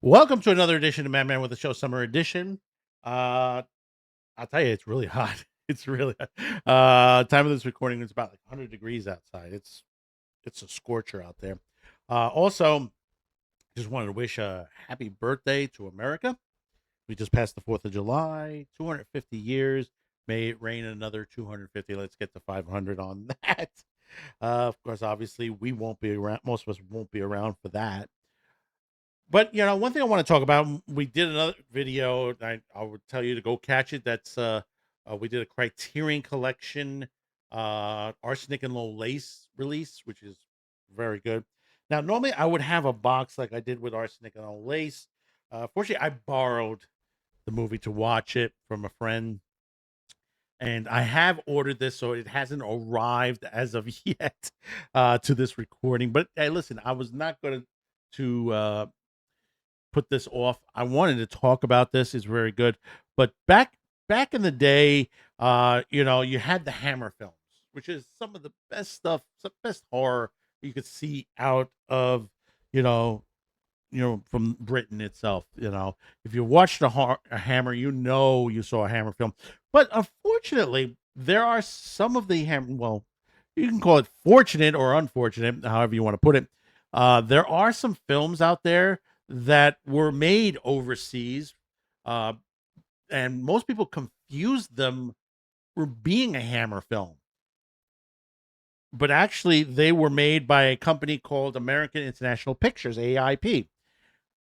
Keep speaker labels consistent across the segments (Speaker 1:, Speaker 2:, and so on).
Speaker 1: Welcome to another edition of Madman with the Show Summer Edition. Uh, I'll tell you, it's really hot. It's really hot. Time of this recording is about like 100 degrees outside. It's a scorcher out there. Also, just wanted to wish a happy birthday to America. We just passed the 4th of July, 250 years. May it rain another 250. Let's get to 500 on that. Of course, obviously, we won't be around. Most of us won't be around for that. But one thing I want to talk about, we did another video. I would tell you to go catch it. That's we did a Criterion Collection Arsenic and Low Lace release, which is very good. Now, normally I would have a box like I did with Arsenic and Low Lace. Fortunately, I borrowed the movie to watch it from a friend, and I have ordered this, so it hasn't arrived as of yet to this recording. But hey, listen, I was not going to put this off. I wanted to talk about this. It's very good. But back in the day, you had the Hammer films, which is some of the best stuff, some best horror you could see out of, you know, from Britain itself. If you watched a Hammer, you saw a Hammer film. But unfortunately, there are some of the Hammer. Well, you can call it fortunate or unfortunate, however you want to put it. There are some films out there that were made overseas, uh, and most people confuse them for being a Hammer film, but actually they were made by a company called American International Pictures (AIP).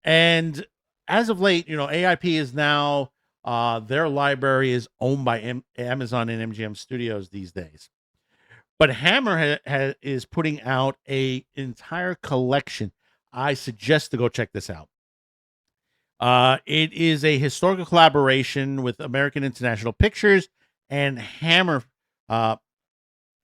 Speaker 1: And as of late, AIP is now their library is owned by Amazon and MGM Studios these days. But Hammer is putting out a entire collection. I suggest to go check this out. It is a historical collaboration with American International Pictures and Hammer uh,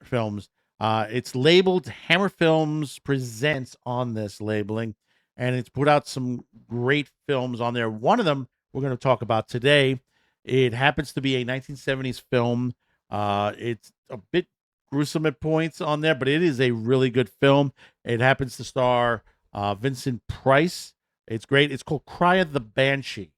Speaker 1: Films. It's labeled Hammer Films Presents on this labeling, and it's put out some great films on there. One of them we're going to talk about today. It happens to be a 1970s film. It's a bit gruesome at points on there, but it is a really good film. It happens to star Vincent Price. It's great. It's called Cry of the Banshee.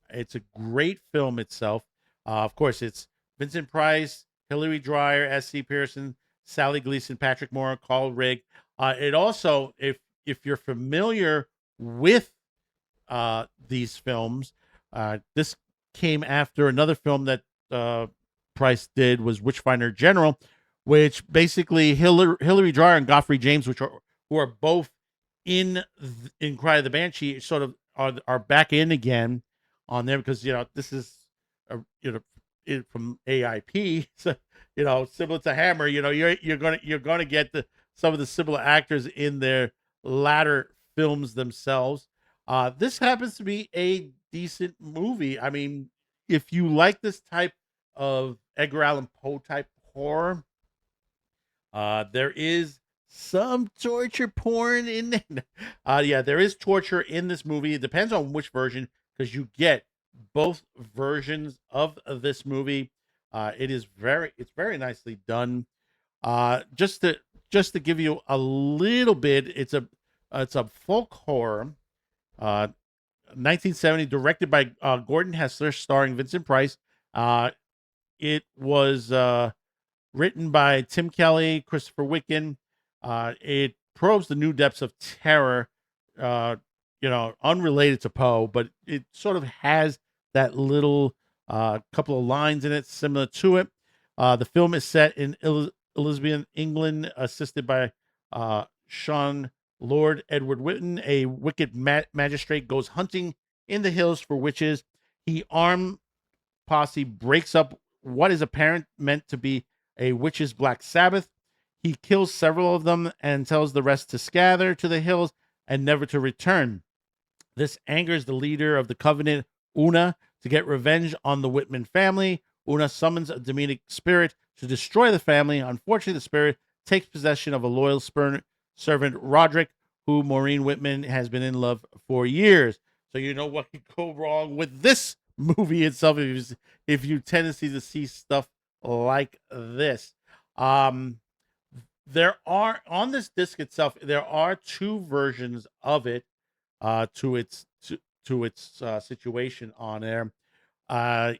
Speaker 1: It's a great film itself. Of course, it's Vincent Price, Hilary Dreyer, S.C. Pearson, Sally Gleason, Patrick Moore, Carl Rigg. It also, if you're familiar with these films, this came after another film that Price did was Witchfinder General, which basically Hilary Dreyer and Godfrey James, who are both in Cry of the Banshee, sort of are back in again on there because this is from AIP, so similar to Hammer. You're gonna get some of the similar actors in their latter films themselves. This happens to be a decent movie. I mean, if you like this type of Edgar Allan Poe type horror, there is some torture porn in there. Yeah, there is torture in this movie. It depends on which version, because you get both versions of this movie. It's very nicely done. Just to give you a little bit, it's a folk horror. 1970, directed by Gordon Hessler, starring Vincent Price. It was written by Tim Kelly, Christopher Wicken. It probes the new depths of terror, unrelated to Poe, but it sort of has that little couple of lines in it similar to it. The film is set in Elizabethan England, assisted by Sean Lord Edward Whitton. A wicked magistrate goes hunting in the hills for witches. He armed posse breaks up what is apparent meant to be a witch's black Sabbath. He kills several of them and tells the rest to scatter to the hills and never to return. This angers the leader of the covenant, Una, to get revenge on the Whitman family. Una summons a demonic spirit to destroy the family. Unfortunately, the spirit takes possession of a loyal servant, Roderick, who Maureen Whitman has been in love for years. So you know what could go wrong with this movie itself if you tendency to see stuff like this. There are on this disc itself, there are two versions of it. to its situation on there.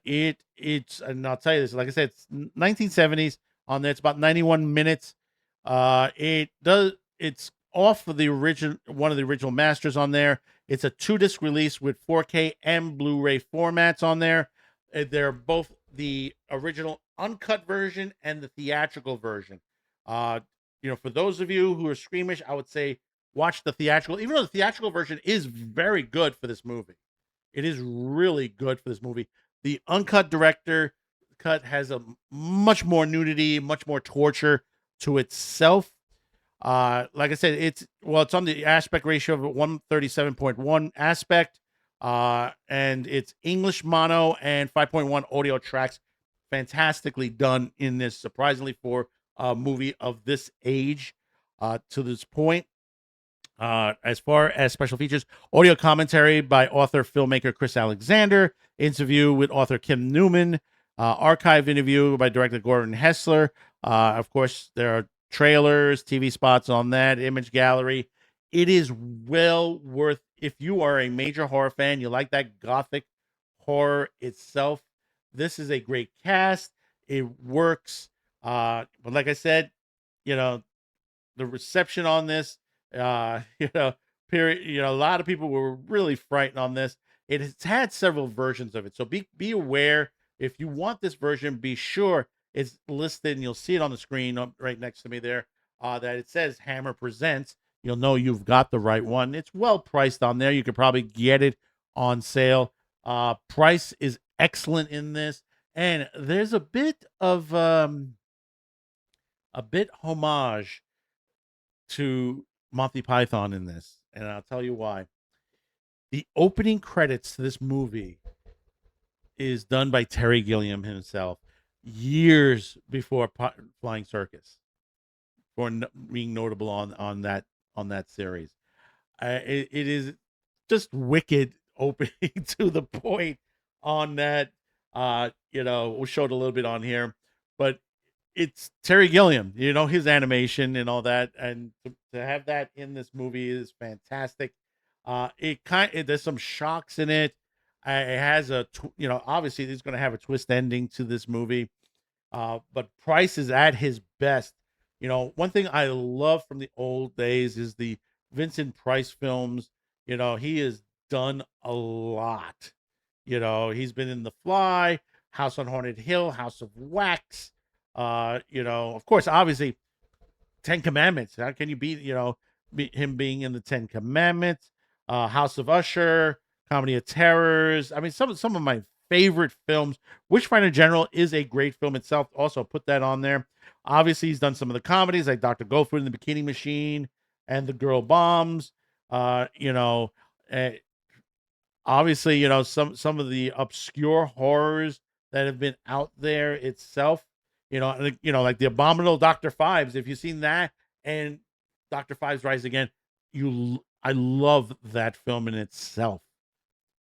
Speaker 1: It's and I'll tell you this, like I said, it's 1970s on there. It's about 91 minutes. It's off of the original one of the original masters on there. It's a 2-disc release with 4K and Blu-ray formats on there. They're both the original uncut version and the theatrical version. For those of you who are squeamish, I would say watch the theatrical, even though the theatrical version is very good for this movie. It is really good for this movie. The uncut director cut has a much more nudity, much more torture to itself. Like I said, it's on the aspect ratio of 137.1 aspect, and it's English mono and 5.1 audio tracks. Fantastically done in this, surprisingly, for a movie of this age to this point. As far as special features, audio commentary by author filmmaker Chris Alexander, interview with author Kim Newman, archive interview by director Gordon Hessler. Of course, there are trailers, TV spots on that, image gallery. It is well worth, if you are a major horror fan, you like that gothic horror itself, this is a great cast. It works. But like I said, the reception on this, period. A lot of people were really frightened on this. It has had several versions of it, so be aware. If you want this version, be sure it's listed, and you'll see it on the screen right next to me there. That it says Hammer Presents. You'll know you've got the right one. It's well priced on there. You could probably get it on sale. Price is excellent in this, and there's a bit of homage to Monty Python in this, and I'll tell you why. The opening credits to this movie is done by Terry Gilliam himself, years before Flying Circus, for being notable on that series. It is just wicked opening to the point on that. We showed a little bit on here, but it's Terry Gilliam, his animation and all that, and to have that in this movie is fantastic. There's some shocks in it. It has obviously there's going to have a twist ending to this movie, but Price is at his best. One thing I love from the old days is the Vincent Price films. He has done a lot. He's been in The Fly, House on Haunted Hill, House of Wax. Of course, obviously, 10 Commandments. How can you beat, him being in the 10 Commandments? House of Usher, Comedy of Terrors. I mean, some of my favorite films. Witchfinder General is a great film itself. Also, put that on there. Obviously, he's done some of the comedies like Dr. Goldfoot and the Bikini Machine and The Girl Bombs. Obviously, some of the obscure horrors that have been out there itself. Like the Abominable Dr. Fives. If you've seen that and Dr. Fives Rise Again, I love that film in itself.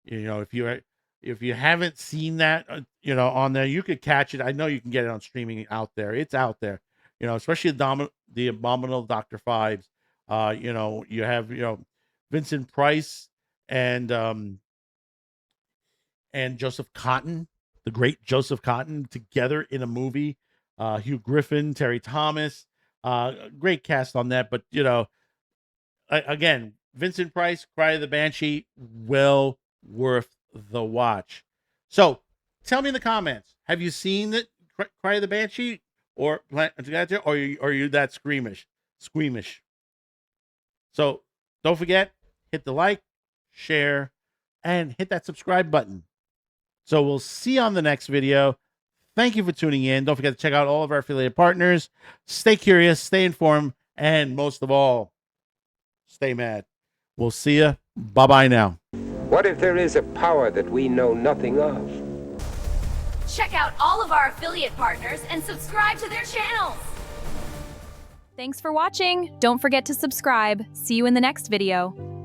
Speaker 1: If you haven't seen that, on there, you could catch it. I know you can get it on streaming out there. It's out there. Especially the Abominable Dr. Fives. You have Vincent Price and Joseph Cotton, the great Joseph Cotton, together in a movie. Hugh Griffin, Terry Thomas, great cast on that. But again, Vincent Price, Cry of the Banshee, well worth the watch. So tell me in the comments, have you seen the Cry of the Banshee, or are you that squeamish? So don't forget, hit the like, share, and hit that subscribe button. So we'll see you on the next video. Thank you for tuning in. Don't forget to check out all of our affiliate partners. Stay curious, stay informed, and most of all, stay mad. We'll see you. Bye-bye now.
Speaker 2: What if there is a power that we know nothing of?
Speaker 3: Check out all of our affiliate partners and subscribe to their channels.
Speaker 4: Thanks for watching. Don't forget to subscribe. See you in the next video.